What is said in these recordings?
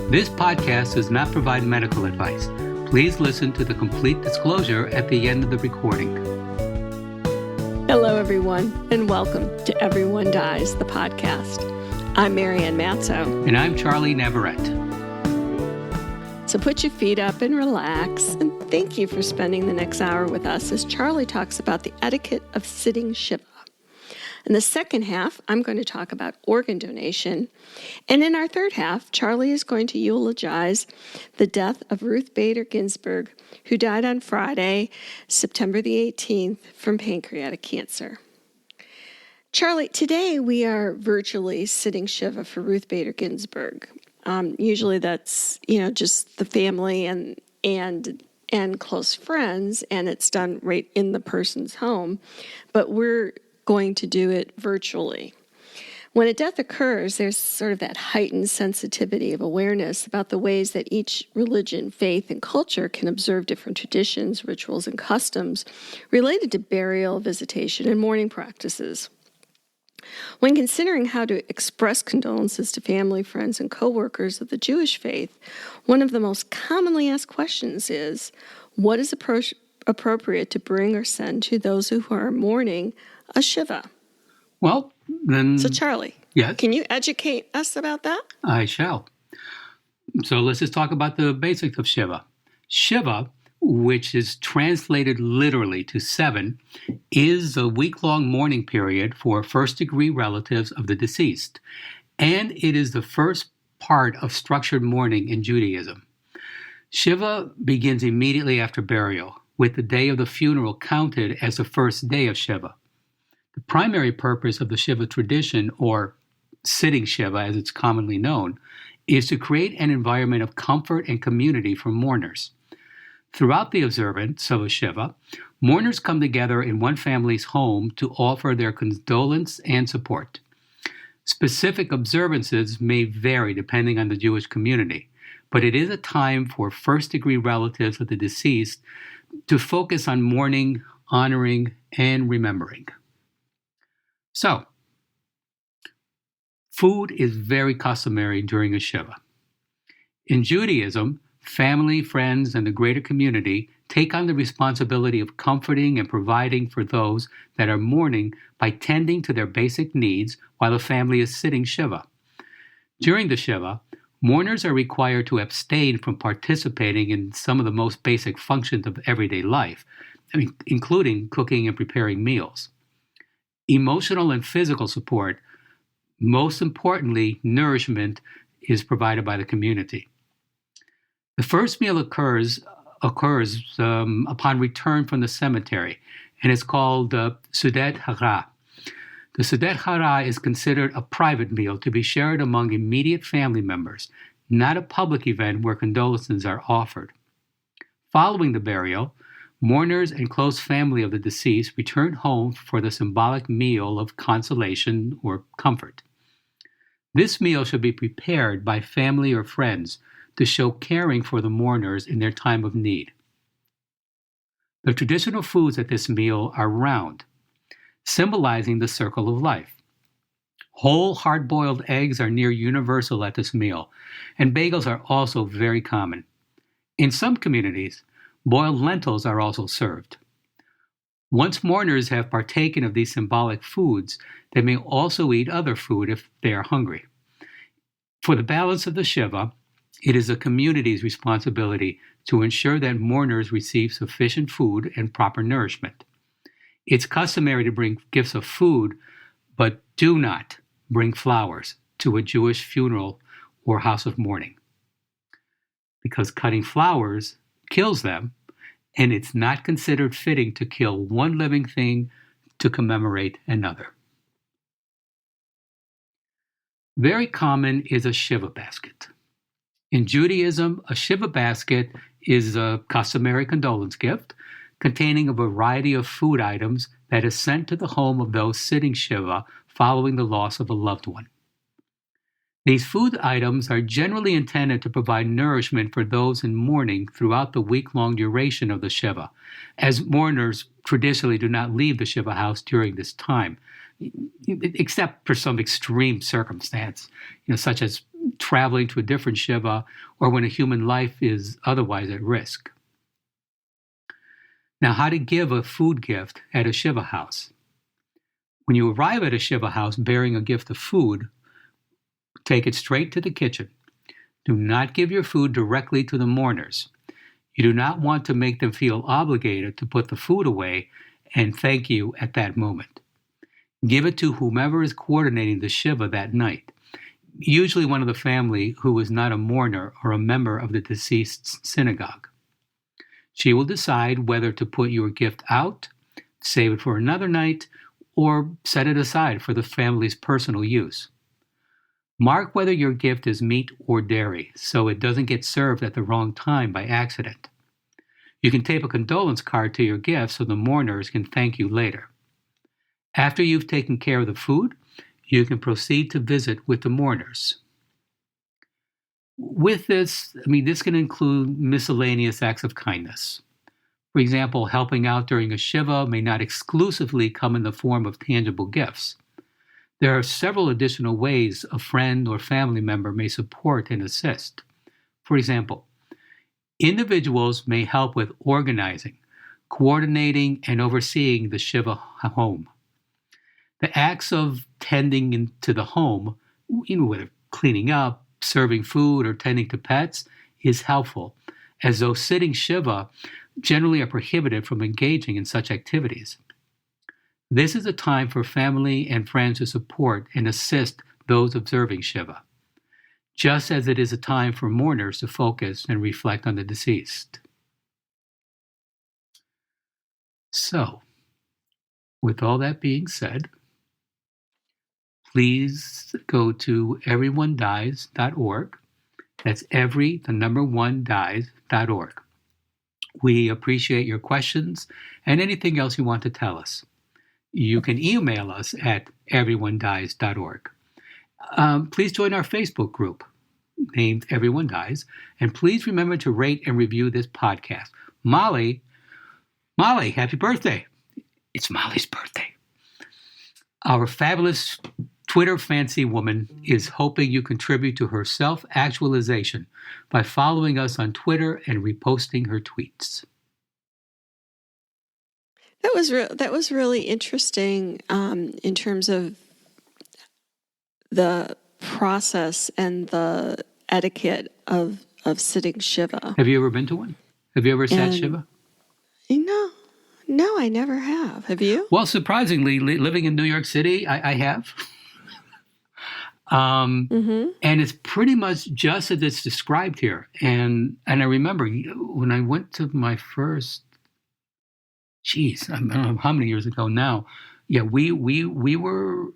This podcast does not provide medical advice. Please listen to the complete disclosure at the end of the recording. Hello, everyone, and welcome to Everyone Dies, the podcast. I'm Marianne Matzo. And I'm Charlie Navarrete. So put your feet up and relax, and thank you for spending the next hour with us as Charlie talks about the etiquette of sitting Shiva. In the second half, I'm going to talk about organ donation. And in our third half, Charlie is going to eulogize the death of Ruth Bader Ginsburg, who died on Friday, September the 18th, from pancreatic cancer. Charlie, today we are virtually sitting Shiva for Ruth Bader Ginsburg. Usually that's, just the family and close friends, and it's done right in the person's home. But we're going to do it virtually. When a death occurs, there's sort of that heightened sensitivity of awareness about the ways that each religion, faith, and culture can observe different traditions, rituals, and customs related to burial, visitation, and mourning practices. When considering how to express condolences to family, friends, and co-workers of the Jewish faith, one of the most commonly asked questions is, what is appropriate to bring or send to those who are mourning a Shiva? Well, then... So, Charlie, yes? Can you educate us about that? I shall. So let's just talk about the basics of Shiva. Shiva, which is translated literally to 7, is a week-long mourning period for first-degree relatives of the deceased, and it is the first part of structured mourning in Judaism. Shiva begins immediately after burial, with the day of the funeral counted as the first day of Shiva. The primary purpose of the Shiva tradition, or sitting Shiva as it's commonly known, is to create an environment of comfort and community for mourners. Throughout the observance of a Shiva, mourners come together in one family's home to offer their condolence and support. Specific observances may vary depending on the Jewish community, but it is a time for first-degree relatives of the deceased to focus on mourning, honoring, and remembering. So, food is very customary during a Shiva. In Judaism, family, friends, and the greater community take on the responsibility of comforting and providing for those that are mourning by tending to their basic needs while the family is sitting Shiva. During the Shiva, mourners are required to abstain from participating in some of the most basic functions of everyday life, including cooking and preparing meals. Emotional and physical support, most importantly, nourishment, is provided by the community. The first meal occurs upon return from the cemetery, and it's called Sudet Hara. The Sudet Hara is considered a private meal to be shared among immediate family members, not a public event where condolences are offered. Following the burial, mourners and close family of the deceased return home for the symbolic meal of consolation or comfort. This meal should be prepared by family or friends to show caring for the mourners in their time of need. The traditional foods at this meal are round, symbolizing the circle of life. Whole, hard-boiled eggs are near universal at this meal, and bagels are also very common. In some communities, boiled lentils are also served. Once mourners have partaken of these symbolic foods, they may also eat other food if they are hungry. For the balance of the Shiva, it is the community's responsibility to ensure that mourners receive sufficient food and proper nourishment. It's customary to bring gifts of food, but do not bring flowers to a Jewish funeral or house of mourning, because cutting flowers kills them, and it's not considered fitting to kill one living thing to commemorate another. Very common is a Shiva basket. In Judaism, a Shiva basket is a customary condolence gift containing a variety of food items that is sent to the home of those sitting Shiva following the loss of a loved one. These food items are generally intended to provide nourishment for those in mourning throughout the week-long duration of the Shiva, as mourners traditionally do not leave the Shiva house during this time, except for some extreme circumstance, such as traveling to a different Shiva, or when a human life is otherwise at risk. Now, how to give a food gift at a Shiva house. When you arrive at a Shiva house bearing a gift of food, take it straight to the kitchen. Do not give your food directly to the mourners. You do not want to make them feel obligated to put the food away and thank you at that moment. Give it to whomever is coordinating the Shiva that night, usually one of the family who is not a mourner or a member of the deceased's synagogue. She will decide whether to put your gift out, save it for another night, or set it aside for the family's personal use. Mark whether your gift is meat or dairy, so it doesn't get served at the wrong time by accident. You can tape a condolence card to your gift so the mourners can thank you later. After you've taken care of the food, you can proceed to visit with the mourners. With this, this can include miscellaneous acts of kindness. For example, helping out during a Shiva may not exclusively come in the form of tangible gifts. There are several additional ways a friend or family member may support and assist. For example, individuals may help with organizing, coordinating, and overseeing the Shiva home. The acts of tending into the home, whether cleaning up, serving food, or tending to pets, is helpful, as those sitting Shiva generally are prohibited from engaging in such activities. This is a time for family and friends to support and assist those observing Shiva, just as it is a time for mourners to focus and reflect on the deceased. So, with all that being said, please go to everyonedies.org. That's dies.org. We appreciate your questions and anything else you want to tell us. You can email us at everyonedies.org. Please join our Facebook group named Everyone Dies, and please remember to rate and review this podcast. Molly, happy birthday. It's Molly's birthday. Our fabulous Twitter fancy woman is hoping you contribute to her self-actualization by following us on Twitter and reposting her tweets. That was really interesting in terms of the process and the etiquette of sitting Shiva. Have you ever been to one? Have you ever sat Shiva? No, I never have. Have you? Well, surprisingly, living in New York City, I have. And it's pretty much just as it's described here. And I remember when I went to my first, I don't know how many years ago now. Yeah, we were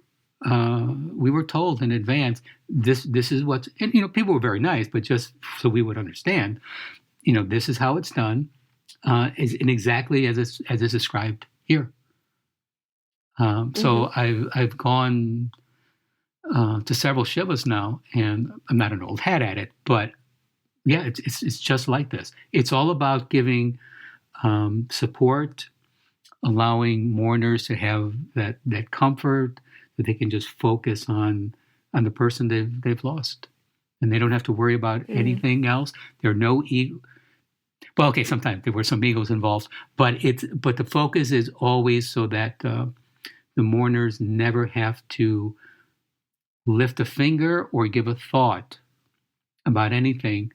told in advance this is what's, and people were very nice, but just so we would understand, this is how it's done, and exactly as it's described here. So I've gone to several Shivas now, and I'm not an old hat at it, but yeah, it's just like this. It's all about giving support, allowing mourners to have that comfort that they can just focus on the person they've lost, and they don't have to worry about anything else. There are no ego. Well, okay, sometimes there were some egos involved, but the focus is always so that the mourners never have to lift a finger or give a thought about anything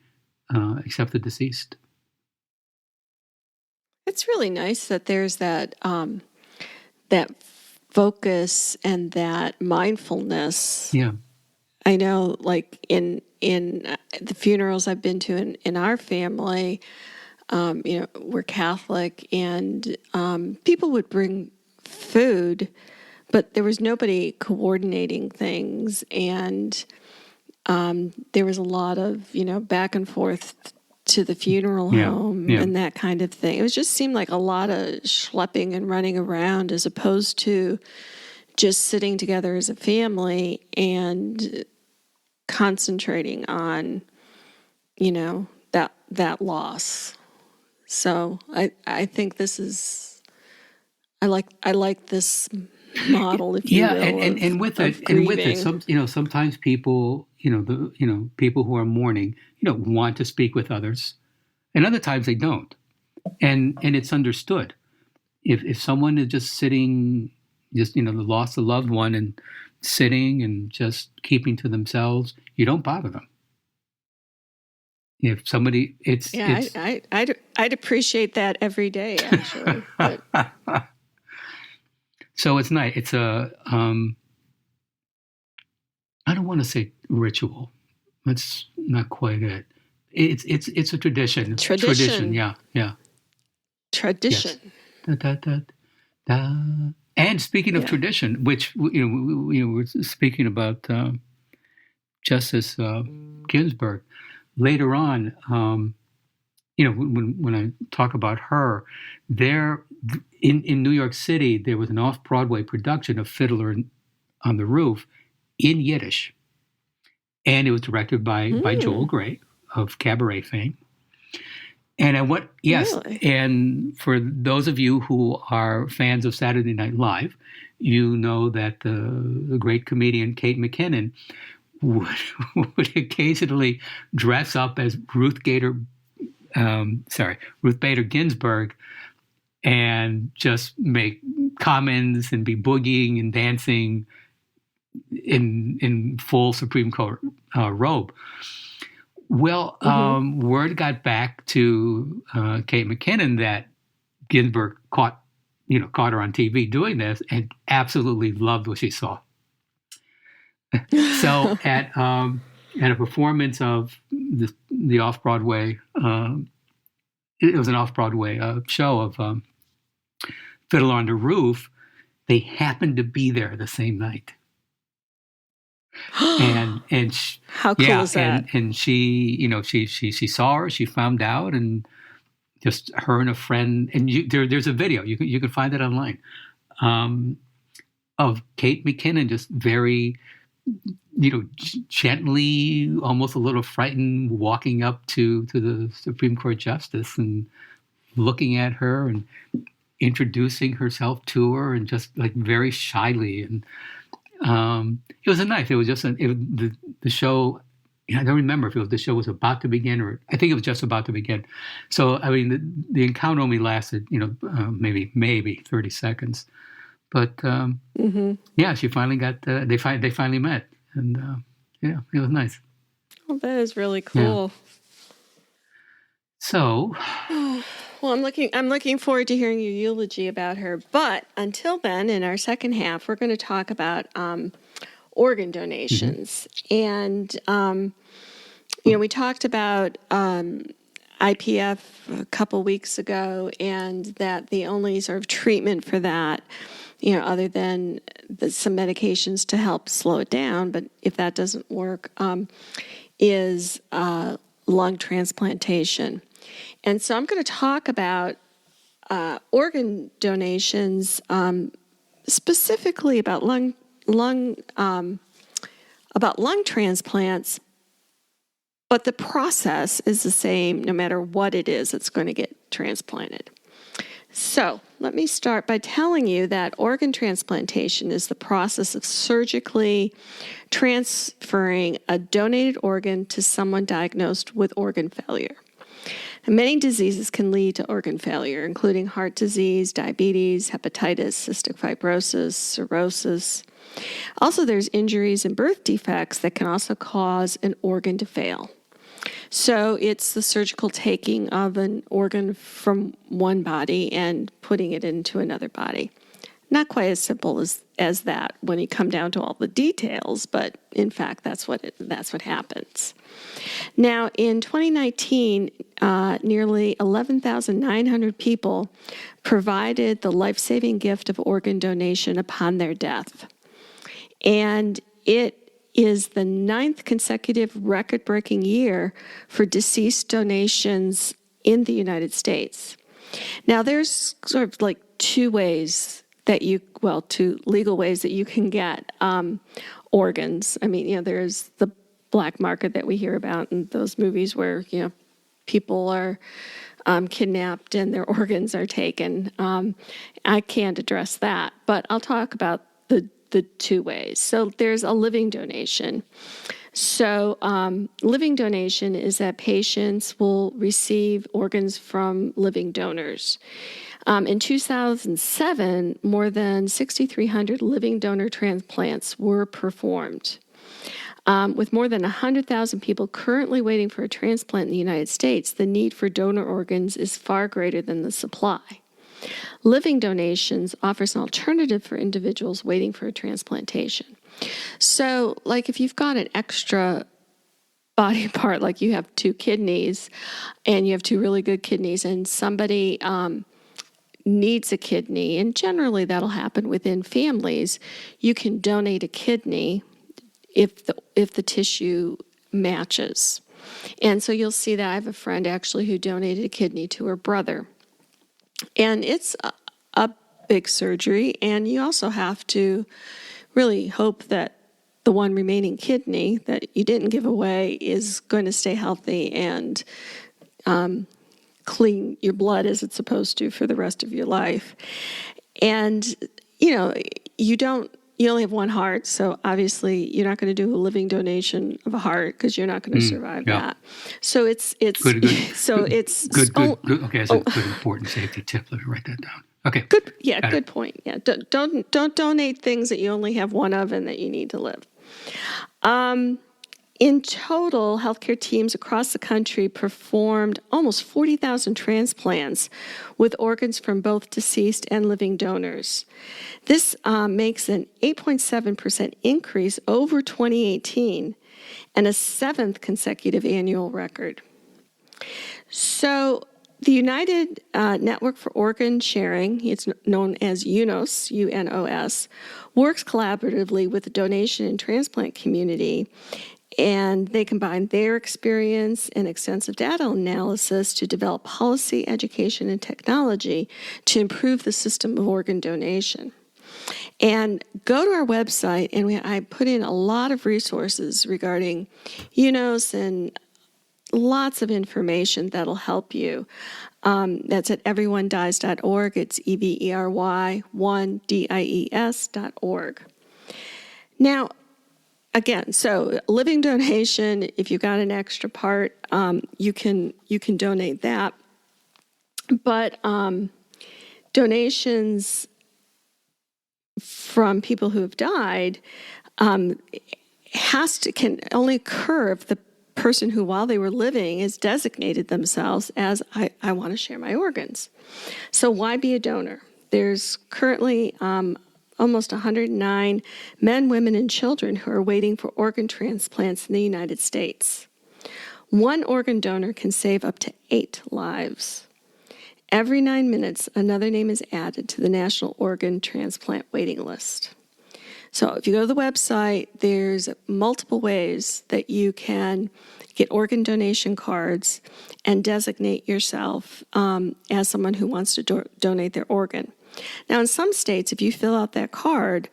except the deceased. It's really nice that there's that focus and that mindfulness. Yeah, I know, like in the funerals I've been to in our family, we're Catholic, and people would bring food, but there was nobody coordinating things, and there was a lot of back and forth to the funeral home and that kind of thing. It just seemed like a lot of schlepping and running around as opposed to just sitting together as a family and concentrating on, that loss. So I think this is, I like this model, if you Yeah, will, and with it, sometimes people, people who are mourning, want to speak with others, and other times they don't, and it's understood. If someone is just sitting, lost a loved one and sitting and just keeping to themselves, you don't bother them. If somebody, I'd appreciate that every day, actually. But. So it's nice. It's a, I don't want to say ritual. That's not quite it. It's a tradition. Tradition. Yeah. Tradition. Yes. Da, da, da. And speaking of tradition, which we're speaking about Justice Ginsburg. Later on, when I talk about her, there in New York City, there was an off-Broadway production of Fiddler on the Roof in Yiddish, and it was directed by Joel Grey of Cabaret fame. And Really? And for those of you who are fans of Saturday Night Live, you know that the great comedian Kate McKinnon would occasionally dress up as Ruth Bader Ginsburg, and just make comments and be boogieing and dancing in full Supreme Court robe. Well, word got back to Kate McKinnon that Ginsburg caught her on TV doing this and absolutely loved what she saw. So at a performance of the off-Broadway, it was an off-Broadway show of Fiddler on the Roof, they happened to be there the same night. and How cool is that? And she, she saw her, she found out, and just her and a friend, and there's a video, you can find it online, of Kate McKinnon just very, gently, almost a little frightened, walking up to the Supreme Court justice and looking at her and introducing herself to her, and just like very shyly. And it was a night. It was just the show. I don't remember if the show was about to begin, or I think it was just about to begin. So I mean, the encounter only lasted, maybe 30 seconds. But she finally got. They finally met, and it was nice. Well, that is really cool. Yeah. So, well, I'm looking forward to hearing your eulogy about her. But until then, in our second half, we're going to talk about organ donations, and we talked about IPF a couple weeks ago, and that the only sort of treatment for that, other than some medications to help slow it down, but if that doesn't work, is lung transplantation. And so I'm going to talk about organ donations, specifically about lung transplants. But the process is the same no matter what it is that's going to get transplanted. So let me start by telling you that organ transplantation is the process of surgically transferring a donated organ to someone diagnosed with organ failure. And many diseases can lead to organ failure, including heart disease, diabetes, hepatitis, cystic fibrosis, cirrhosis. Also, there's injuries and birth defects that can also cause an organ to fail. So it's the surgical taking of an organ from one body and putting it into another body. Not quite as simple as that when you come down to all the details, but in fact, that's what happens. Now, in 2019, nearly 11,900 people provided the life-saving gift of organ donation upon their death. And it is the 9th consecutive record-breaking year for deceased donations in the United States. Now, there's sort of like two legal ways that you can get organs. I mean, there's the black market that we hear about in those movies where, people are kidnapped and their organs are taken. I can't address that, but I'll talk about the two ways. So there's a living donation. So living donation is that patients will receive organs from living donors. In 2007, more than 6,300 living donor transplants were performed. With more than 100,000 people currently waiting for a transplant in the United States, the need for donor organs is far greater than the supply. Living donations offers an alternative for individuals waiting for a transplantation. So, like if you've got an extra body part, like you have 2 kidneys and you have 2 really good kidneys, and somebody needs a kidney, and generally that'll happen within families, you can donate a kidney if the tissue matches. And so you'll see that I have a friend actually who donated a kidney to her brother. And it's a big surgery, and you also have to really hope that the one remaining kidney that you didn't give away is going to stay healthy and clean your blood as it's supposed to for the rest of your life. And, you only have one heart, so obviously you're not going to do a living donation of a heart because you're not going to survive that. So it's good. So it's good. Okay, that's a good important safety tip. Let me write that down. Okay. Good. Yeah, good point. Yeah, don't donate things that you only have one of and that you need to live. In total, healthcare teams across the country performed almost 40,000 transplants with organs from both deceased and living donors. This makes an 8.7% increase over 2018 and a 7th consecutive annual record. So the United Network for Organ Sharing, it's known as UNOS, UNOS, works collaboratively with the donation and transplant community, and they combine their experience and extensive data analysis to develop policy, education, and technology to improve the system of organ donation. And go to our website, and I put in a lot of resources regarding UNOS and lots of information that'll help you. That's at everyonedies.org. It's every1dies.org. Now, again, so living donation, if you've got an extra part, you can donate that. But donations from people who have died can only occur if the person who, while they were living, has designated themselves as I want to share my organs. So why be a donor? There's currently almost 109 men, women, and children who are waiting for organ transplants in the United States. One organ donor can save up to 8 lives. Every 9 minutes, another name is added to the National Organ Transplant waiting list. So if you go to the website, there's multiple ways that you can get organ donation cards and designate yourself as someone who wants to donate their organ. Now, in some states, if you fill out that card,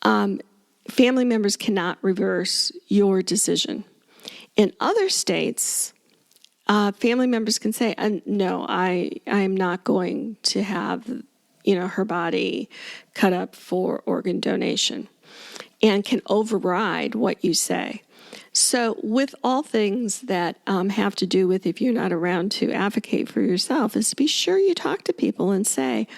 family members cannot reverse your decision. In other states, family members can say, no, I am not going to have her body cut up for organ donation, and can override what you say. So with all things that have to do with if you're not around to advocate for yourself, is to be sure you talk to people and say,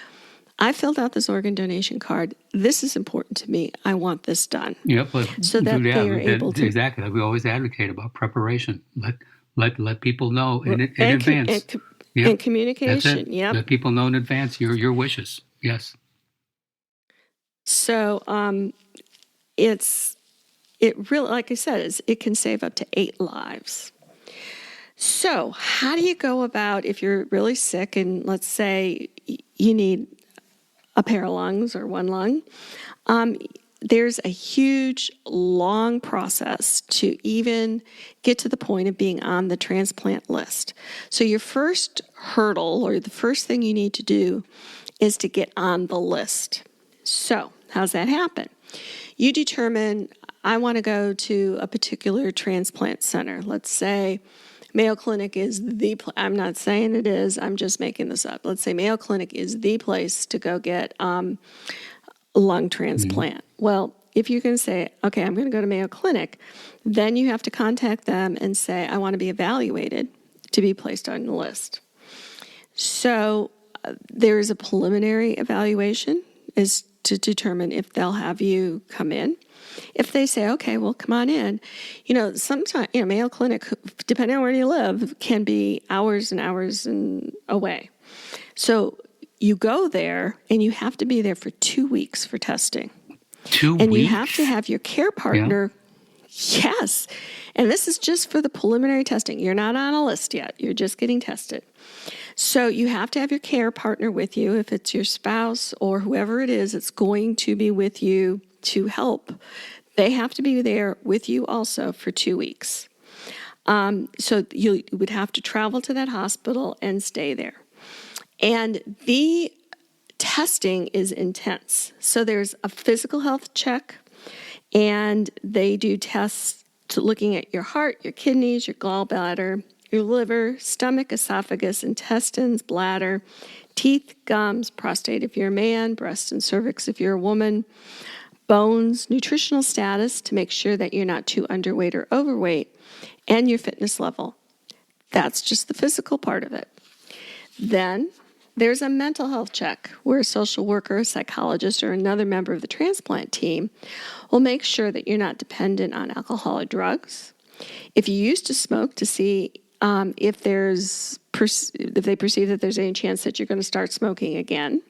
I filled out this organ donation card. This is important to me. I want this done. Yep. So that they are able to. Exactly. We always advocate about preparation. Let people know in advance. And communication. Yep. Let people know in advance your wishes. Yes. So it really, like I said, it can save up to 8 lives. So how do you go about if you're really sick and let's say you need a pair of lungs or one lung? There's a huge, long process to even get to the point of being on the transplant list. So your first hurdle, or the first thing you need to do, is to get on the list. So how's that happen? You determine, I want to go to a particular transplant center. Let's say Mayo Clinic is I'm not saying it is, I'm just making this up. Let's say Mayo Clinic is the place to go get a lung transplant. Well, if you can say, okay, I'm going to go to Mayo Clinic, then you have to contact them and say, I want to be evaluated to be placed on the list. So there is a preliminary evaluation is to determine if they'll have you come in. If they say, okay, well, come on in, sometimes, Mayo Clinic, depending on where you live, can be hours and hours away. So you go there and you have to be there for 2 weeks for testing. 2 weeks? And you have to have your care partner. Yeah. Yes. And this is just for the preliminary testing. You're not on a list yet. You're just getting tested. So you have to have your care partner with you. If it's your spouse or whoever it is, it's going to be with you to help. They have to be there with you also for 2 weeks. So you would have to travel to that hospital and stay there. And the testing is intense. So there's a physical health check, and they do tests looking at your heart, your kidneys, your gallbladder, your liver, stomach, esophagus, intestines, bladder, teeth, gums, prostate if you're a man, breast and cervix if you're a woman, bones, nutritional status to make sure that you're not too underweight or overweight, and your fitness level. That's just the physical part of it. Then there's a mental health check where a social worker, a psychologist, or another member of the transplant team will make sure that you're not dependent on alcohol or drugs. If you used to smoke, to see if they perceive that there's any chance that you're going to start smoking again.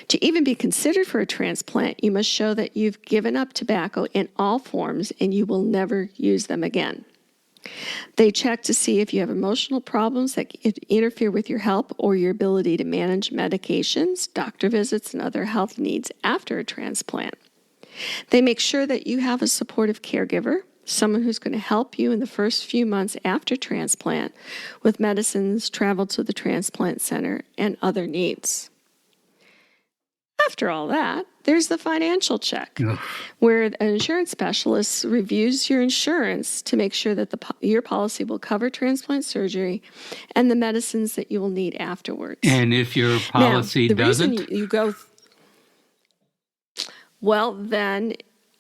To even be considered for a transplant, you must show that you've given up tobacco in all forms and you will never use them again. They check to see if you have emotional problems that interfere with your health or your ability to manage medications, doctor visits, and other health needs after a transplant. They make sure that you have a supportive caregiver, someone who's going to help you in the first few months after transplant with medicines, travel to the transplant center, and other needs. After all that, there's the financial check, where an insurance specialist reviews your insurance to make sure that your policy will cover transplant surgery and the medicines that you will need afterwards. And if your policy doesn't? Reason you go, well, then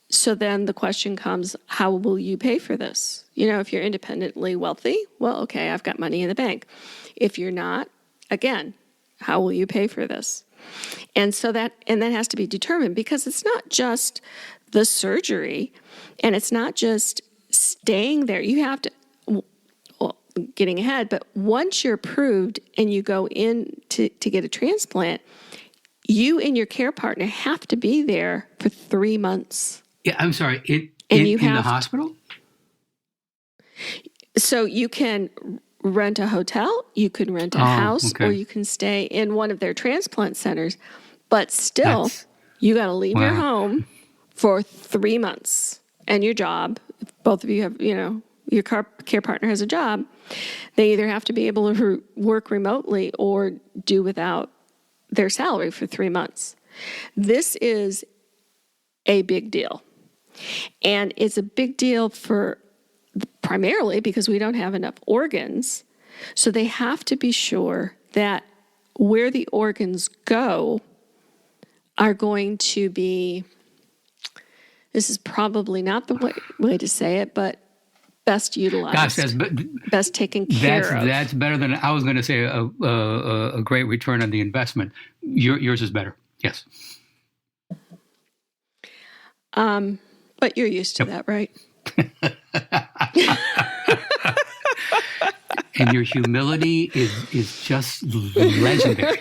the question comes, how will you pay for this? If you're independently wealthy, well, okay, I've got money in the bank. If you're not, again, how will you pay for this? And so that has to be determined, because it's not just the surgery and it's not just staying there. You have to, getting ahead, but once you're approved and you go in to get a transplant, you and your care partner have to be there for 3 months. Yeah, I'm sorry, in the hospital? So you can rent a hotel, you can rent a house, or you can stay in one of their transplant centers. But still, you got to leave your home for 3 months. And your job, if both of you have, your care partner has a job, they either have to be able to work remotely or do without their salary for 3 months. This is a big deal. And it's a big deal primarily because we don't have enough organs. So they have to be sure that where the organs go are going to be, this is probably not the way to say it, but best utilized. Gosh, best taken care of. That's better than, I was going to say a great return on the investment. Yours is better. Yes. But you're used to that, right? And your humility is just legendary.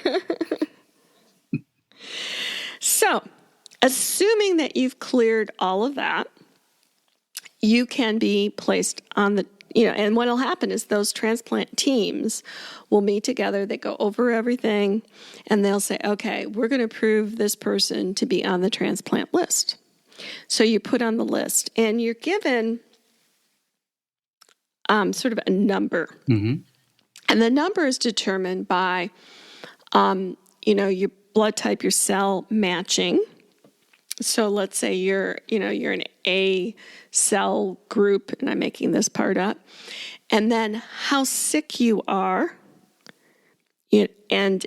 So, assuming that you've cleared all of that, you can be placed on the, and what will happen is those transplant teams will meet together, they go over everything, and they'll say, okay, we're going to approve this person to be on the transplant list. So you put on the list, and you're given sort of a number. Mm-hmm. And the number is determined by, your blood type, your cell matching. So let's say you're an A cell group, and I'm making this part up, and then how sick you are. And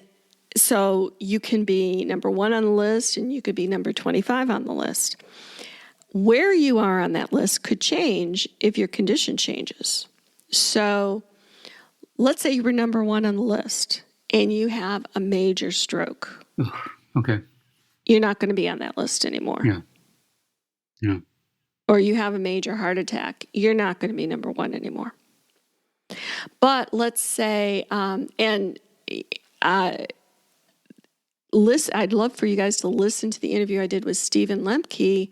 so you can be number 1 on the list, and you could be number 25 on the list. Where you are on that list could change if your condition changes. So let's say you were number 1 on the list and you have a major stroke. Ugh, okay. You're not going to be on that list anymore. Yeah. Or you have a major heart attack. You're not going to be number 1 anymore. But let's say, I'd love for you guys to listen to the interview I did with Stephen Lemke,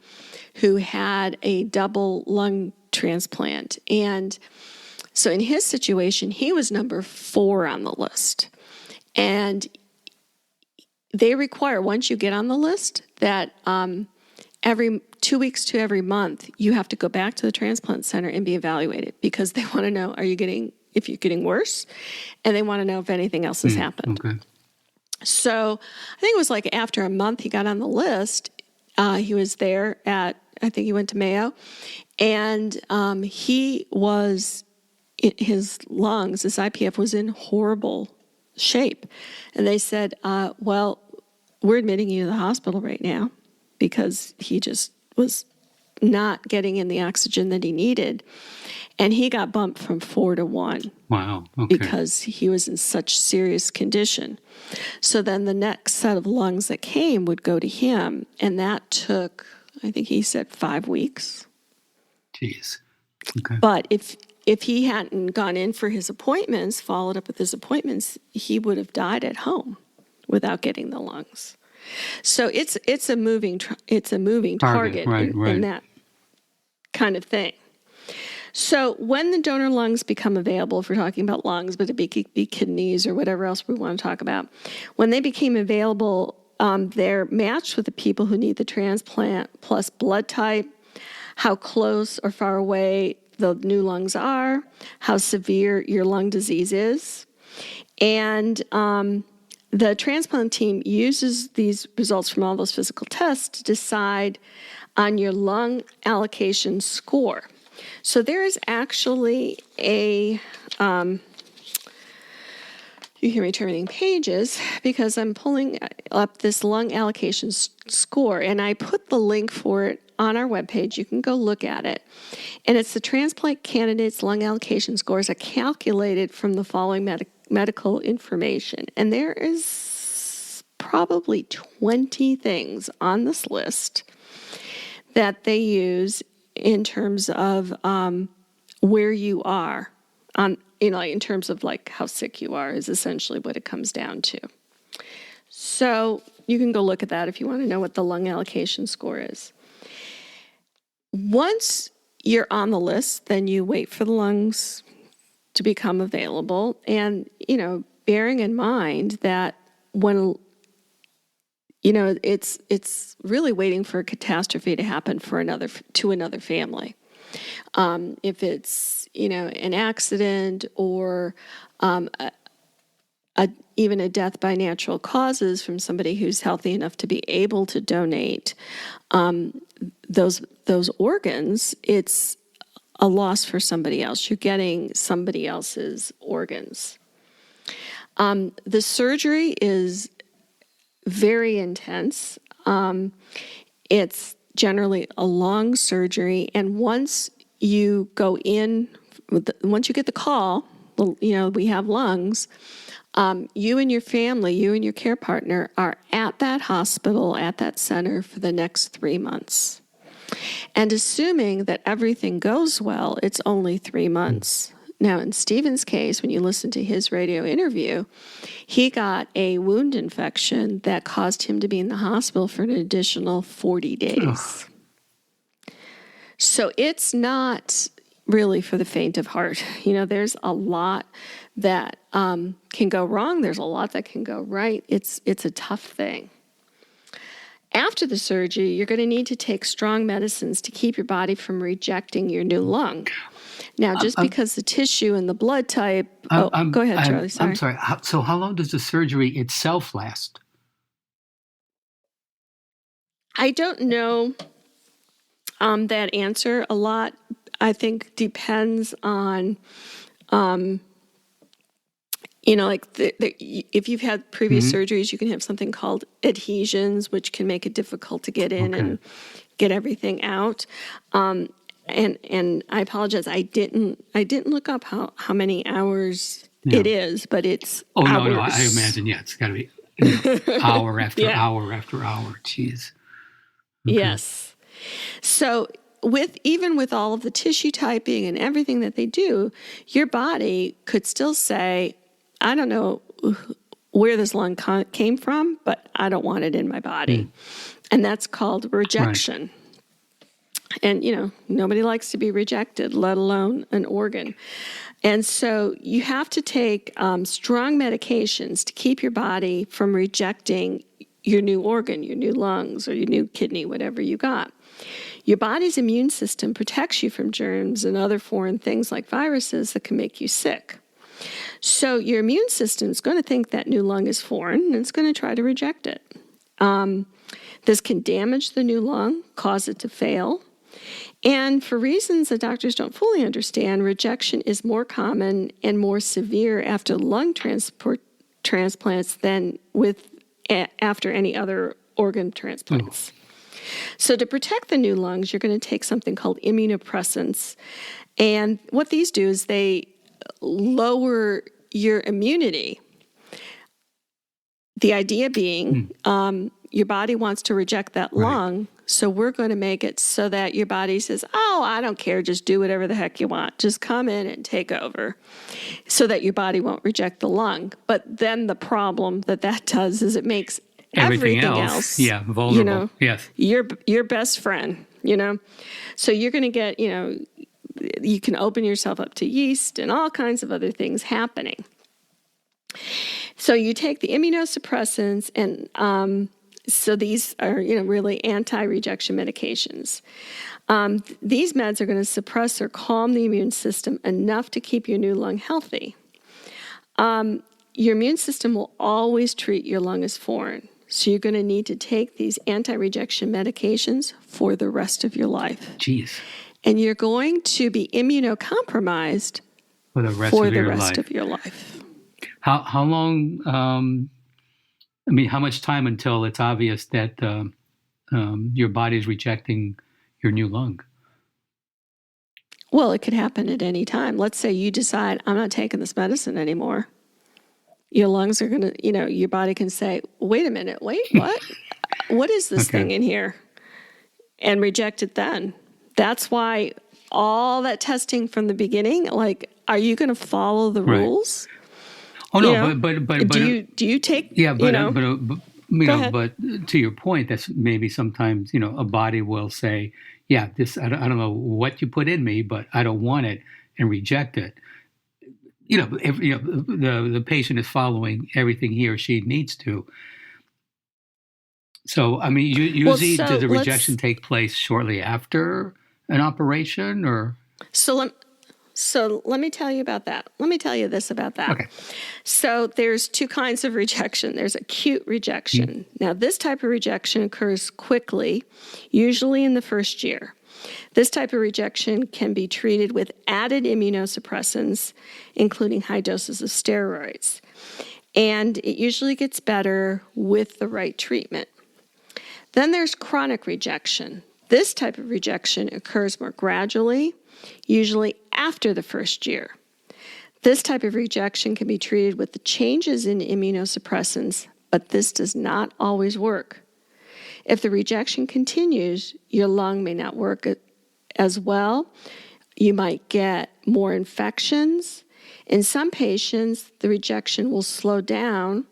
who had a double lung transplant. And so in his situation, he was number 4 on the list. And they require, once you get on the list, that every 2 weeks to every month, you have to go back to the transplant center and be evaluated, because they want to know, if you're getting worse, and they want to know if anything else has happened. Okay. So I think it was like after a month he got on the list. He was there I think he went to Mayo, and his lungs, his IPF was in horrible shape. And they said, well, we're admitting you to the hospital right now, because he just was not getting in the oxygen that he needed. And he got bumped from 4 to 1. Wow. Okay. Because he was in such serious condition. So then the next set of lungs that came would go to him. And that took, I think he said, 5 weeks. Jeez. Okay. But if he hadn't gone in for his appointments, followed up with his appointments, he would have died at home without getting the lungs. So it's a moving target right. in that kind of thing. So when the donor lungs become available, if we're talking about lungs, but it could be kidneys or whatever else we want to talk about, when they became available, they're matched with the people who need the transplant, plus blood type, how close or far away the new lungs are, how severe your lung disease is. And the transplant team uses these results from all those physical tests to decide on your lung allocation score. So there is actually you hear me turning pages because I'm pulling up this lung allocation score, and I put the link for it on our webpage. You can go look at it. And it's the transplant candidates' lung allocation scores are calculated from the following medical information. And there is probably 20 things on this list that they use in terms of where you are in terms of like how sick you are is essentially what it comes down to. So you can go look at that if you want to know what the lung allocation score is. Once you're on the list, then you wait for the lungs to become available. And, bearing in mind that when, it's really waiting for a catastrophe to happen to another family. If it's, an accident or even a death by natural causes from somebody who's healthy enough to be able to donate those organs, it's a loss for somebody else. You're getting somebody else's organs. The surgery is very intense. It's generally a long surgery, and once you go in, once you get the call, we have lungs, you and your family, you and your care partner are at that hospital, at that center for the next 3 months. And assuming that everything goes well, it's only 3 months. Now, in Stephen's case, when you listen to his radio interview, he got a wound infection that caused him to be in the hospital for an additional 40 days. Ugh. So it's not really for the faint of heart. There's a lot that can go wrong. There's a lot that can go right. It's a tough thing. After the surgery, you're going to need to take strong medicines to keep your body from rejecting your new lung. Now, just because the tissue and the blood type... go ahead, Charlie. Sorry. I'm sorry. So how long does the surgery itself last? I don't know That answer a lot, I think, depends on, like if you've had previous surgeries, you can have something called adhesions, which can make it difficult to get in and get everything out. And I apologize, I didn't look up how many hours it is, but it's hours. No, I imagine, it's got to be hour after hour after hour. Jeez. Okay. Yes. So even with all of the tissue typing and everything that they do, your body could still say, I don't know where this lung came from, but I don't want it in my body. And that's called rejection. Right. And, nobody likes to be rejected, let alone an organ. And so you have to take strong medications to keep your body from rejecting your new organ, your new lungs, or your new kidney, whatever you got. Your body's immune system protects you from germs and other foreign things like viruses that can make you sick. So your immune system is going to think that new lung is foreign, and it's going to try to reject it. This can damage the new lung, cause it to fail. And for reasons that doctors don't fully understand, rejection is more common and more severe after lung transplants than after any other organ transplants. So to protect the new lungs, you're going to take something called immunosuppressants. And what these do is they lower your immunity. The idea being your body wants to reject that lung, so we're going to make it so that your body says, oh, I don't care, just do whatever the heck you want. Just come in and take over, so that your body won't reject the lung. But then the problem that does is it makes everything else vulnerable. Yes. Your best friend, So you're going to get, you can open yourself up to yeast and all kinds of other things happening. So you take the immunosuppressants, and so these are, really anti-rejection medications. These meds are going to suppress or calm the immune system enough to keep your new lung healthy. Your immune system will always treat your lung as foreign. So you're going to need to take these anti-rejection medications for the rest of your life. Jeez. And you're going to be immunocompromised for the rest of your life. How long, how much time until it's obvious that your body's rejecting your new lung? Well, it could happen at any time. Let's say you decide, I'm not taking this medicine anymore. Your lungs are going to, your body can say, wait a minute, what? What is this thing in here? And reject it then. That's why all that testing from the beginning, like, are you going to follow the rules? Oh, no, but do you take, but to your point, that's maybe sometimes, a body will say, this, I don't know what you put in me, but I don't want it, and reject it. The patient is following everything he or she needs to. So, usually does the rejection take place shortly after an operation, or? So let me tell you about that. Let me tell you this about that. Okay. So there's two kinds of rejection. There's acute rejection. Now, this type of rejection occurs quickly, usually in the first year. This type of rejection can be treated with added immunosuppressants, including high doses of steroids. And it usually gets better with the right treatment. Then there's chronic rejection. This type of rejection occurs more gradually, usually after the first year. This type of rejection can be treated with the changes in immunosuppressants, but this does not always work. If the rejection continues, your lung may not work as well. You might get more infections. In some patients, the rejection will slow down,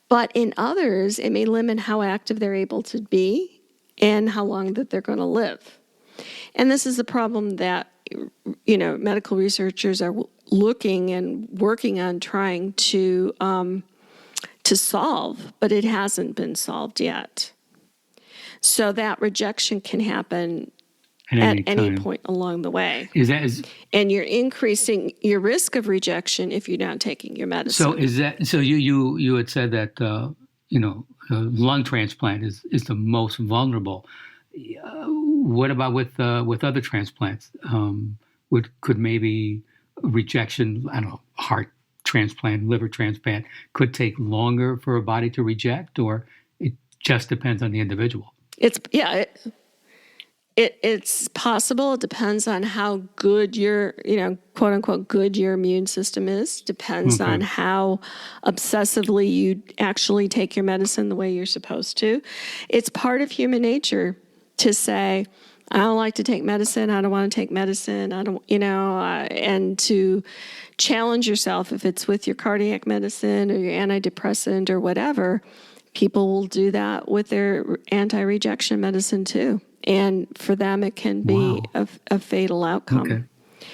but in others, it may limit how active they're able to be and how long that they're going to live. And this is a problem that, medical researchers are looking and working on trying to solve, but it hasn't been solved yet. So that rejection can happen at any point along the way. And you're increasing your risk of rejection if you're not taking your medicine. So you had said that lung transplant is the most vulnerable. what about with other transplants? Could maybe rejection, I don't know, heart transplant, liver transplant, could take longer for a body to reject, or it just depends on the individual? It's possible. It depends on how good your, quote unquote, good your immune system is. Depends on how obsessively you actually take your medicine the way you're supposed to. It's part of human nature to say, I don't like to take medicine. I don't want to take medicine. I don't, and to challenge yourself if it's with your cardiac medicine or your antidepressant or whatever. People will do that with their anti-rejection medicine too. And for them, it can be a fatal outcome.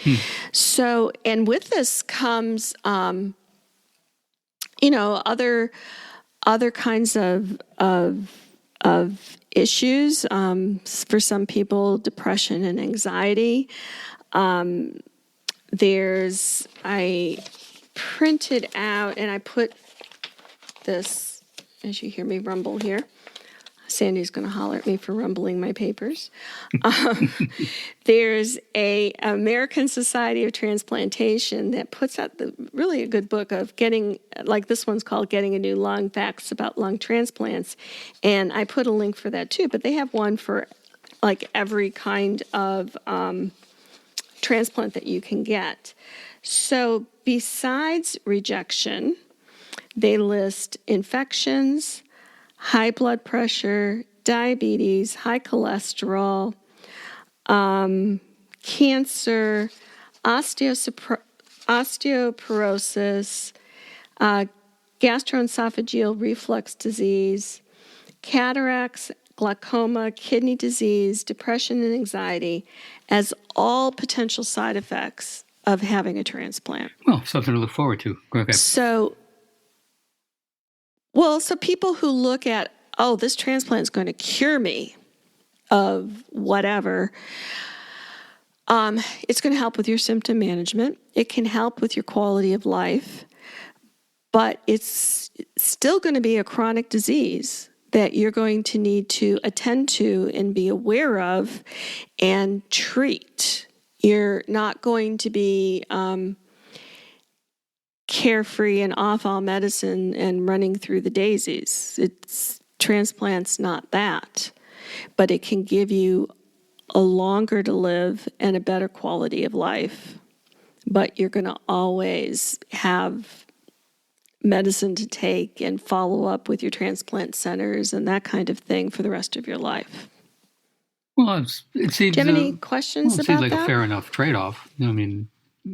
Okay. So, and with this comes, other kinds of issues. For some people, depression and anxiety. I printed out and I put this, as you hear me rumble here. Sandy's going to holler at me for rumbling my papers. There's a American Society of Transplantation that puts out really a good book of getting, like this one's called Getting a New Lung, Facts About Lung Transplants. And I put a link for that too, but they have one for like every kind of transplant that you can get. So besides rejection, they list infections, high blood pressure, diabetes, high cholesterol, cancer, osteoporosis, gastroesophageal reflux disease, cataracts, glaucoma, kidney disease, depression, and anxiety as all potential side effects of having a transplant. Well, something to look forward to. Okay. So people who look at, this transplant is going to cure me of whatever, it's going to help with your symptom management. It can help with your quality of life, but it's still going to be a chronic disease that you're going to need to attend to and be aware of and treat. You're not going to be carefree and off all medicine and running through the daisies. Transplant's not that, but it can give you a longer to live and a better quality of life. But you're going to always have medicine to take and follow up with your transplant centers and that kind of thing for the rest of your life. Well, it seems. Do you have any questions about that? It seems like a fair enough trade-off. I mean,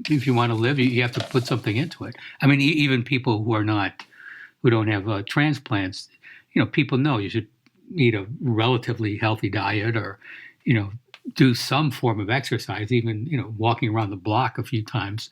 if you want to live, you have to put something into it. I mean, even people who don't have transplants, people know you should eat a relatively healthy diet or, do some form of exercise, even, walking around the block a few times.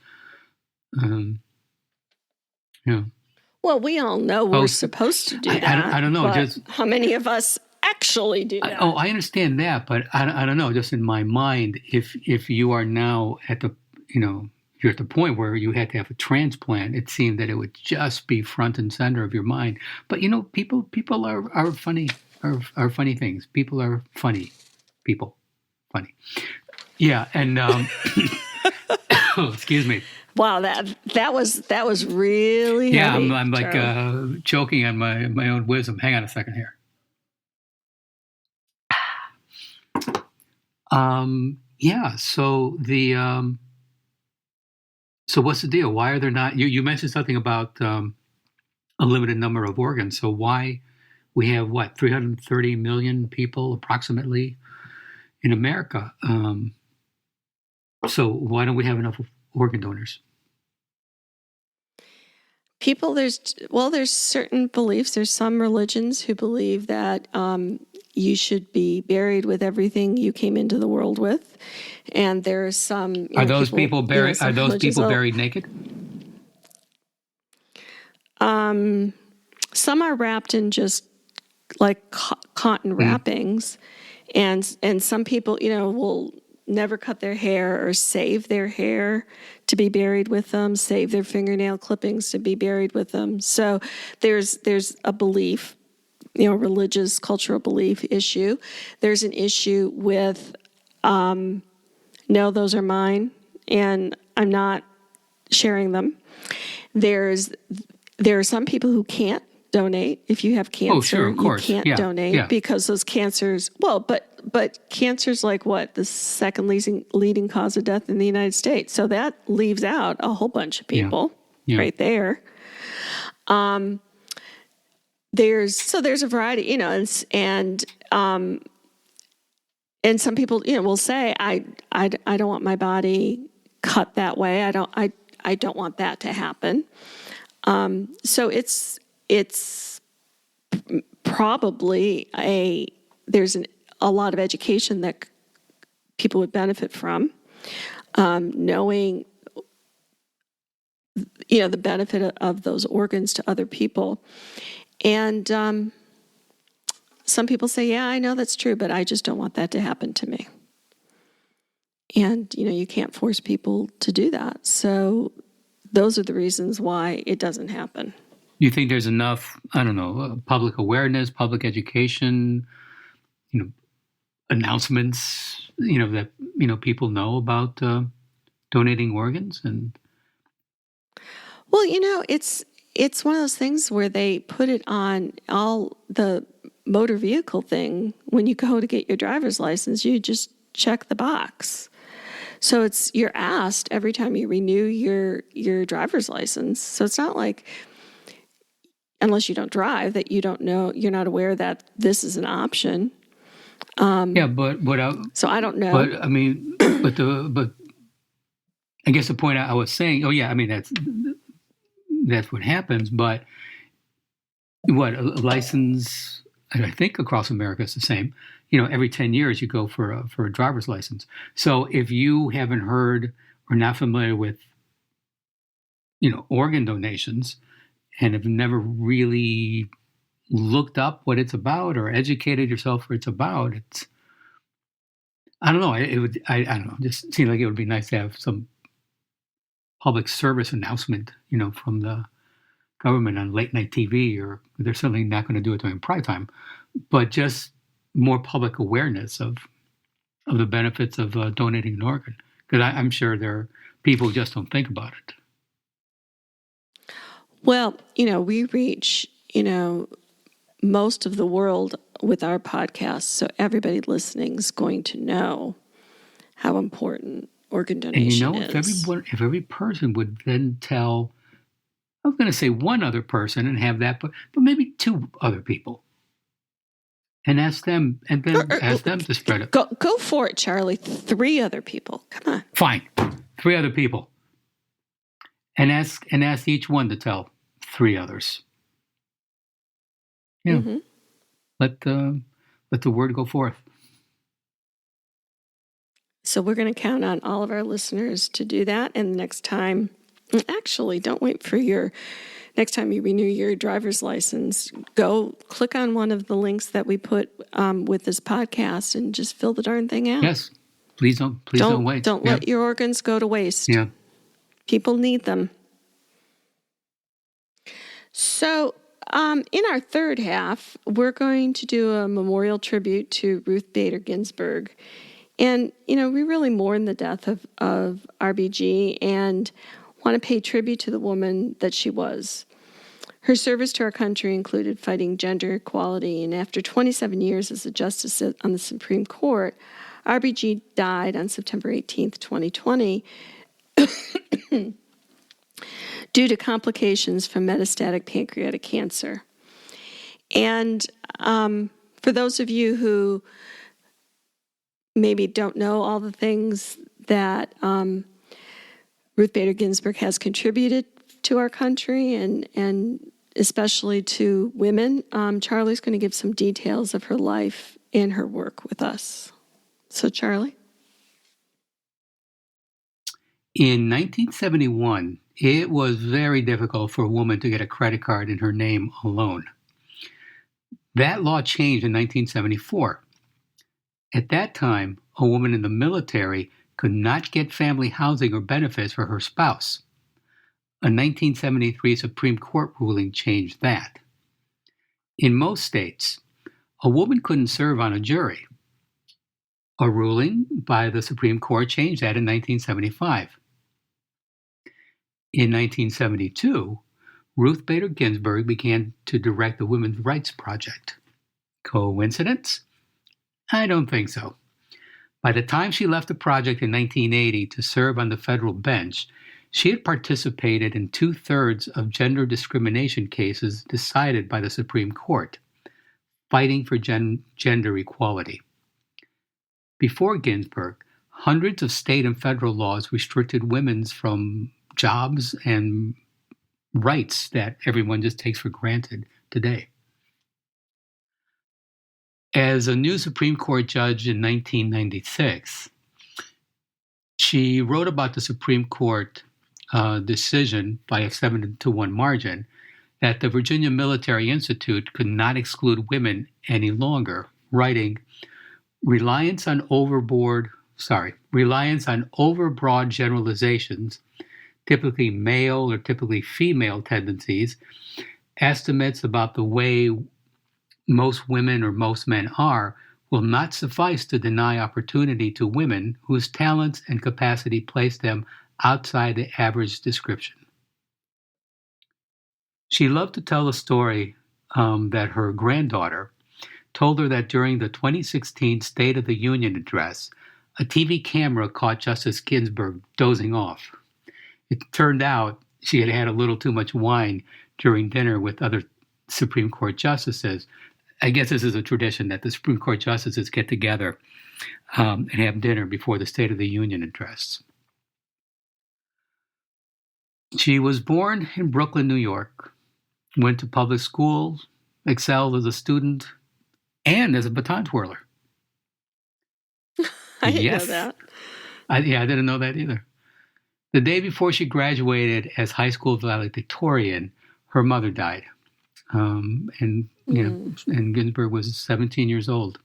Well, we all know we're supposed to do that. I don't know. Just how many of us actually do that? I understand that, but I don't know. Just in my mind, if you are now at the, you're at the point where you had to have a transplant, it seemed that it would just be front and center of your mind. But people are funny, are funny things. People are funny. People, funny. Yeah, and excuse me. Wow, that was really heavy, I'm like choking on my own wisdom. Hang on a second here. So what's the deal? Why are there not? You mentioned something about a limited number of organs. So why we have 330 million people approximately in America? So why don't we have enough organ donors? People, there's certain beliefs. There's some religions who believe that you should be buried with everything you came into the world with, and there's some. Are those people buried? Are those people buried naked? Some are wrapped in just like cotton wrappings, and some people, will never cut their hair or save their hair to be buried with them, save their fingernail clippings to be buried with them. So there's a belief, religious, cultural belief issue. There's an issue with no, those are mine, and I'm not sharing them. There are some people who can't donate. If you have cancer, Oh, sure, of course. you can't donate Yeah. because those cancers. Well, but cancer's like what, the second leading cause of death in the United States. So that leaves out a whole bunch of people Yeah. right there. There's a variety, and some people, will say, I don't want my body cut that way. I don't want that to happen. So it's probably there's a lot of education that people would benefit from, knowing, the benefit of those organs to other people. And some people say, yeah, I know that's true, but I just don't want that to happen to me. And, you can't force people to do that. So those are the reasons why it doesn't happen. You think there's enough, I don't know, public awareness, public education, announcements, that, people know about donating organs? And well, it's one of those things where they put it on all the motor vehicle thing. When you go to get your driver's license, you just check the box. So you're asked every time you renew your driver's license. So it's not like, unless you don't drive, that you don't know, you're not aware that this is an option. So I don't know. But I mean, but I guess the point I was saying, that's what happens. But a license, I think across America it's the same. Every 10 years you go for a driver's license. So if you haven't heard or not familiar with, organ donations, and have never really looked up what it's about or educated yourself what it's about, I don't know. I don't know. Just seemed like it would be nice to have some public service announcement, from the government on late night TV, or they're certainly not going to do it during prime time, but just more public awareness of the benefits of donating an organ. Because I'm sure there are people who just don't think about it. Well, we reach, most of the world with our podcast, so everybody listening is going to know how important organ donation is. If every person would then tell, I was going to say one other person and have that, but maybe two other people, and ask them, and then ask them to spread it. Go for it, Charlie. 3 other people. Come on. Fine, 3 other people, and ask each one to tell 3 others. Yeah, mm-hmm. Let the word go forth. So we're going to count on all of our listeners to do that. And next time, actually, don't wait for next time you renew your driver's license. Go click on one of the links that we put with this podcast and just fill the darn thing out. Yes, please don't wait. Don't let your organs go to waste. Yeah, people need them. So in our third half, we're going to do a memorial tribute to Ruth Bader Ginsburg. And, we really mourn the death of RBG and want to pay tribute to the woman that she was. Her service to our country included fighting gender equality, and after 27 years as a justice on the Supreme Court, RBG died on September 18th, 2020, due to complications from metastatic pancreatic cancer. And for those of you who maybe don't know all the things that Ruth Bader Ginsburg has contributed to our country and especially to women, Charlie's going to give some details of her life and her work with us. So, Charlie? In 1971, it was very difficult for a woman to get a credit card in her name alone. That law changed in 1974. At that time, a woman in the military could not get family housing or benefits for her spouse. A 1973 Supreme Court ruling changed that. In most states, a woman couldn't serve on a jury. A ruling by the Supreme Court changed that in 1975. In 1972, Ruth Bader Ginsburg began to direct the Women's Rights Project. Coincidence? I don't think so. By the time she left the project in 1980 to serve on the federal bench, she had participated in 2/3 of gender discrimination cases decided by the Supreme Court, fighting for gender equality. Before Ginsburg, hundreds of state and federal laws restricted women's from jobs and rights that everyone just takes for granted today. As a new Supreme Court judge in 1996, she wrote about the Supreme Court decision by a 7-1 margin that the Virginia Military Institute could not exclude women any longer, writing, reliance on overbroad generalizations, typically male or typically female tendencies, estimates about the way most women or most men are, will not suffice to deny opportunity to women whose talents and capacity place them outside the average description. She loved to tell a story that her granddaughter told her that during the 2016 State of the Union address, a TV camera caught Justice Ginsburg dozing off. It turned out she had had a little too much wine during dinner with other Supreme Court justices. I guess this is a tradition that the Supreme Court justices get together and have dinner before the State of the Union address. She was born in Brooklyn, New York, went to public school, excelled as a student, and as a baton twirler. I didn't know that. I didn't know that either. The day before she graduated as high school valedictorian, her mother died. And Ginsburg was 17 years old.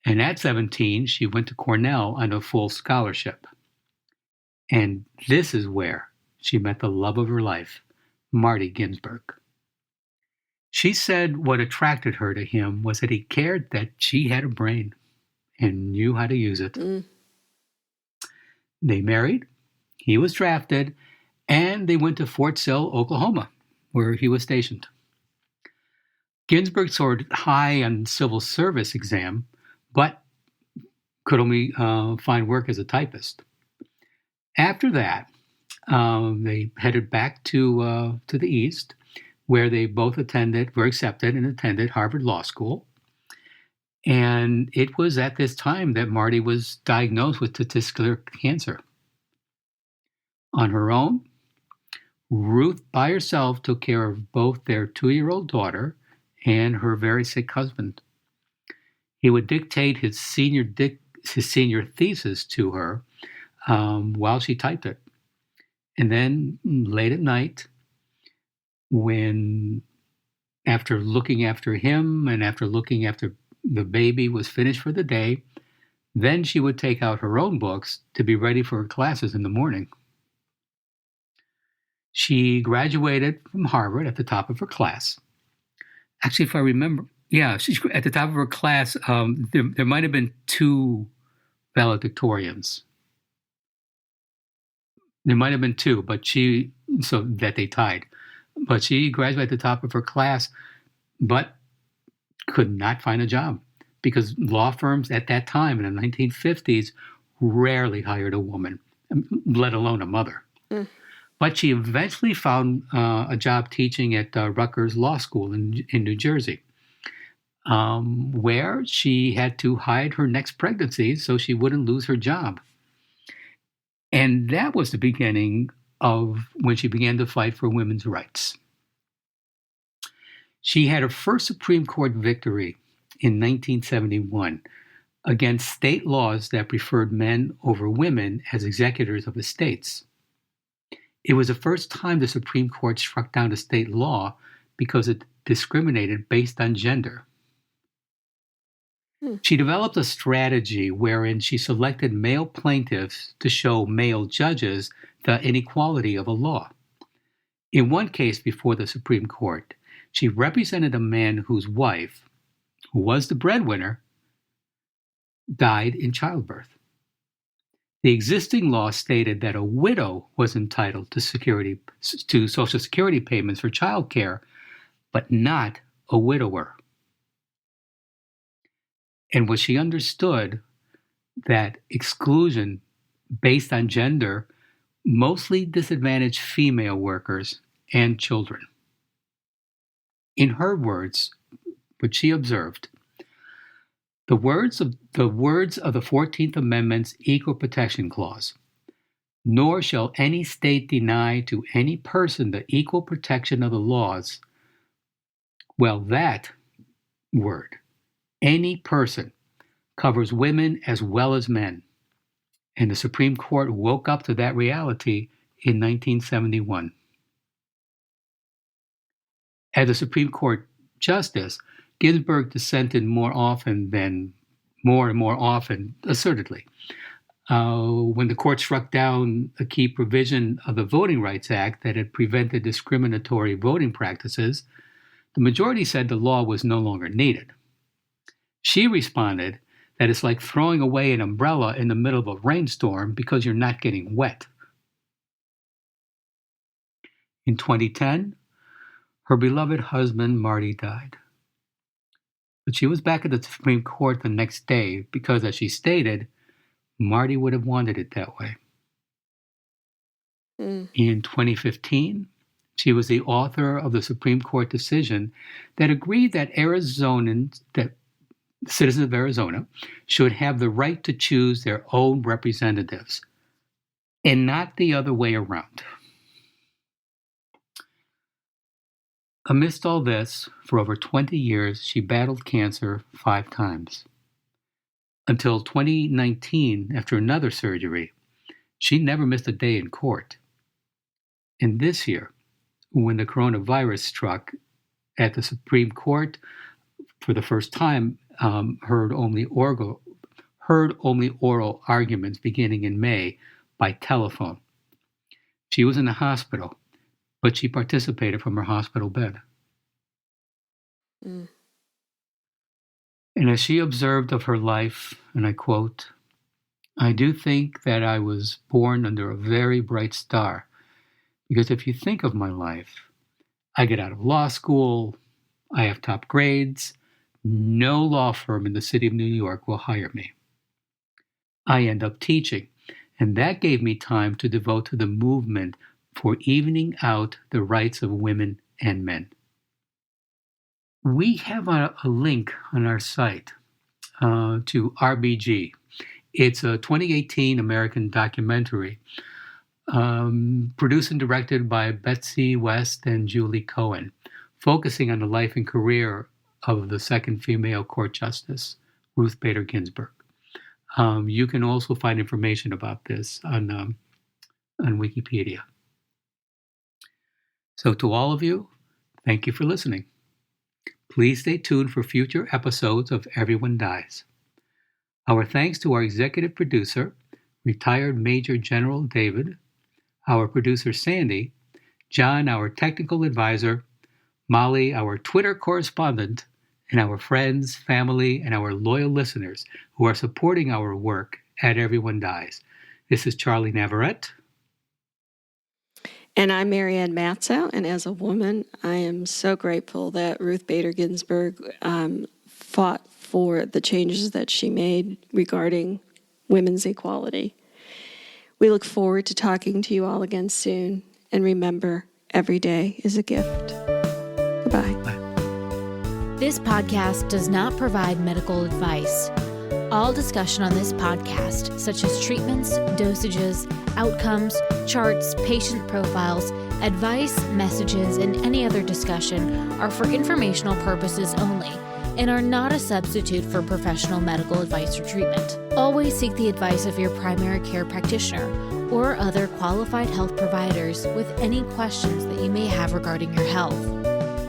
And at 17, she went to Cornell on a full scholarship. And this is where she met the love of her life, Marty Ginsburg. She said what attracted her to him was that he cared that she had a brain and knew how to use it. They married, he was drafted, and they went to Fort Sill, Oklahoma, where he was stationed. Ginsburg scored high on civil service exam, but could only find work as a typist. After that, they headed back to the East, where they both were accepted and attended Harvard Law School. And it was at this time that Marty was diagnosed with testicular cancer. On her own, Ruth by herself took care of both their 2-year-old daughter and her very sick husband. He would dictate his senior thesis to her while she typed it. And then late at night, after looking after him and after looking after the baby was finished for the day, then she would take out her own books to be ready for her classes in the morning. She graduated from Harvard at the top of her class. Actually, if I remember, she's at the top of her class. There might have been 2 valedictorians. There might have been 2, so that they tied. But she graduated at the top of her class, but could not find a job because law firms at that time in the 1950s rarely hired a woman, let alone a mother. But she eventually found a job teaching at Rutgers Law School in New Jersey, where she had to hide her next pregnancy so she wouldn't lose her job. And that was the beginning of when she began to fight for women's rights. She had her first Supreme Court victory in 1971 against state laws that preferred men over women as executors of estates. It was the first time the Supreme Court struck down a state law because it discriminated based on gender. She developed a strategy wherein she selected male plaintiffs to show male judges the inequality of a law. In one case before the Supreme Court, she represented a man whose wife, who was the breadwinner, died in childbirth. The existing law stated that a widow was entitled to Social Security payments for child care, but not a widower. And what she understood that exclusion based on gender mostly disadvantaged female workers and children. In her words, what she observed, the words of the 14th Amendment's Equal Protection Clause, nor shall any state deny to any person the equal protection of the laws. Well, that word, any person, covers women as well as men. And the Supreme Court woke up to that reality in 1971. As a Supreme Court justice, Ginsburg dissented more and more often, assertedly. When the court struck down a key provision of the Voting Rights Act that had prevented discriminatory voting practices, the majority said the law was no longer needed. She responded that it's like throwing away an umbrella in the middle of a rainstorm because you're not getting wet. In 2010, her beloved husband, Marty, died. But she was back at the Supreme Court the next day because, as she stated, Marty would have wanted it that way. In 2015, she was the author of the Supreme Court decision that agreed that citizens of Arizona should have the right to choose their own representatives, and not the other way around. Amidst all this, for over 20 years, she battled cancer 5 times. Until 2019, after another surgery, she never missed a day in court. And this year, when the coronavirus struck at the Supreme Court, for the first time, heard only oral arguments beginning in May by telephone. She was in the hospital, but she participated from her hospital bed. And as she observed of her life, and I quote, "I do think that I was born under a very bright star, because if you think of my life, I get out of law school, I have top grades, no law firm in the city of New York will hire me. I end up teaching, and that gave me time to devote to the movement for evening out the rights of women and men." We have a link on our site to RBG. It's a 2018 American documentary produced and directed by Betsy West and Julie Cohen, focusing on the life and career of the second female court justice, Ruth Bader Ginsburg. You can also find information about this on Wikipedia. So to all of you, thank you for listening. Please stay tuned for future episodes of Everyone Dies. Our thanks to our executive producer, retired Major General David, our producer Sandy, John, our technical advisor, Molly, our Twitter correspondent, and our friends, family, and our loyal listeners who are supporting our work at Everyone Dies. This is Charlie Navarrete. And I'm Marianne Matzow, and as a woman, I am so grateful that Ruth Bader Ginsburg fought for the changes that she made regarding women's equality. We look forward to talking to you all again soon, and remember, every day is a gift. Goodbye. Bye. This podcast does not provide medical advice. All discussion on this podcast, such as treatments, dosages, outcomes, charts, patient profiles, advice, messages, and any other discussion are for informational purposes only and are not a substitute for professional medical advice or treatment. Always seek the advice of your primary care practitioner or other qualified health providers with any questions that you may have regarding your health.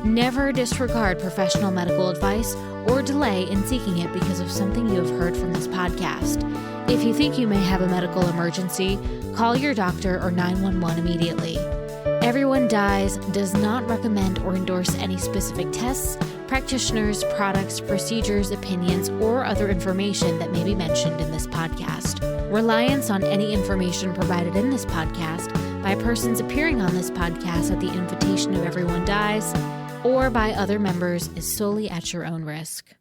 Never disregard professional medical advice or delay in seeking it because of something you have heard from this podcast. If you think you may have a medical emergency, call your doctor or 911 immediately. Everyone Dies does not recommend or endorse any specific tests, practitioners, products, procedures, opinions, or other information that may be mentioned in this podcast. Reliance on any information provided in this podcast by persons appearing on this podcast at the invitation of Everyone Dies or by other members is solely at your own risk.